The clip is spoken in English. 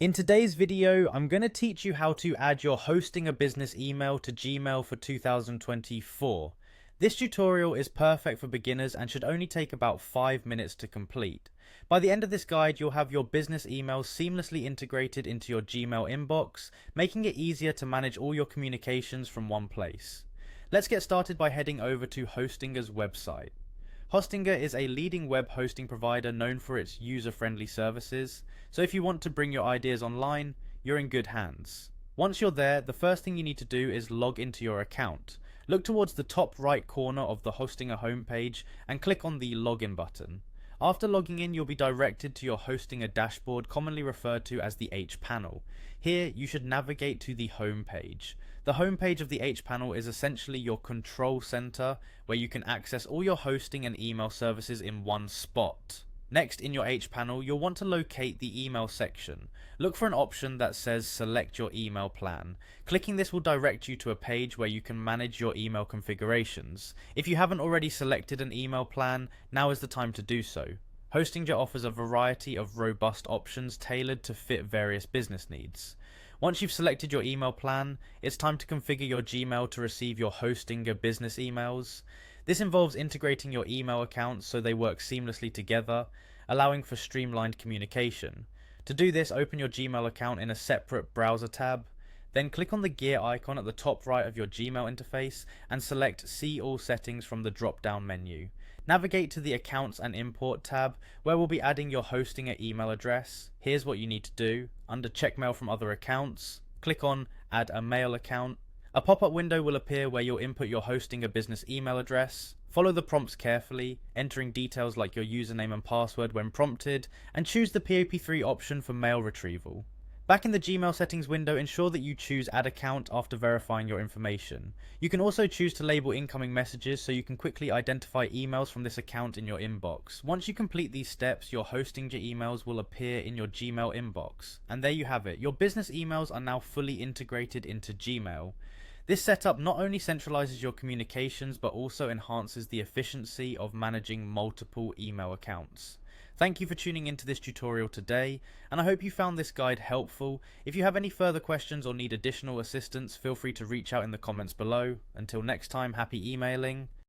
In today's video, I'm going to teach you how to add your hosting a business email to Gmail for 2024. This tutorial is perfect for beginners and should only take about 5 minutes to complete. By the end of this guide, you'll have your business emails seamlessly integrated into your Gmail inbox, making it easier to manage all your communications from one place. Let's get started by heading over to Hostinger's website. Hostinger is a leading web hosting provider known for its user-friendly services, so if you want to bring your ideas online, you're in good hands. Once you're there, the first thing you need to do is log into your account. Look towards the top right corner of the Hostinger homepage and click on the login button. After logging in, you'll be directed to your Hostinger dashboard, commonly referred to as the H panel. Here, you should navigate to the home page. The home page of the H panel is essentially your control center, where you can access all your hosting and email services in one spot. Next, in your H panel, you'll want to locate the email section. Look for an option that says select your email plan. Clicking this will direct you to a page where you can manage your email configurations. If you haven't already selected an email plan, now is the time to do so. Hostinger offers a variety of robust options tailored to fit various business needs. Once you've selected your email plan, it's time to configure your Gmail to receive your Hostinger business emails. This involves integrating your email accounts so they work seamlessly together, allowing for streamlined communication. To do this, open your Gmail account in a separate browser tab, then click on the gear icon at the top right of your Gmail interface and select See All Settings from the drop-down menu. Navigate to the Accounts and Import tab, where we'll be adding your Hostinger email address. Here's what you need to do. Under Check Mail from Other Accounts, click on Add a Mail Account. A pop-up window will appear where you'll input your Hostinger business email address. Follow the prompts carefully, entering details like your username and password when prompted, and choose the POP3 option for mail retrieval. Back in the Gmail settings window, ensure that you choose Add Account after verifying your information. You can also choose to label incoming messages so you can quickly identify emails from this account in your inbox. Once you complete these steps, your Hostinger emails will appear in your Gmail inbox. And there you have it. Your business emails are now fully integrated into Gmail. This setup not only centralizes your communications but also enhances the efficiency of managing multiple email accounts. Thank you for tuning into this tutorial today, and I hope you found this guide helpful. If you have any further questions or need additional assistance, feel free to reach out in the comments below. Until next time, happy emailing.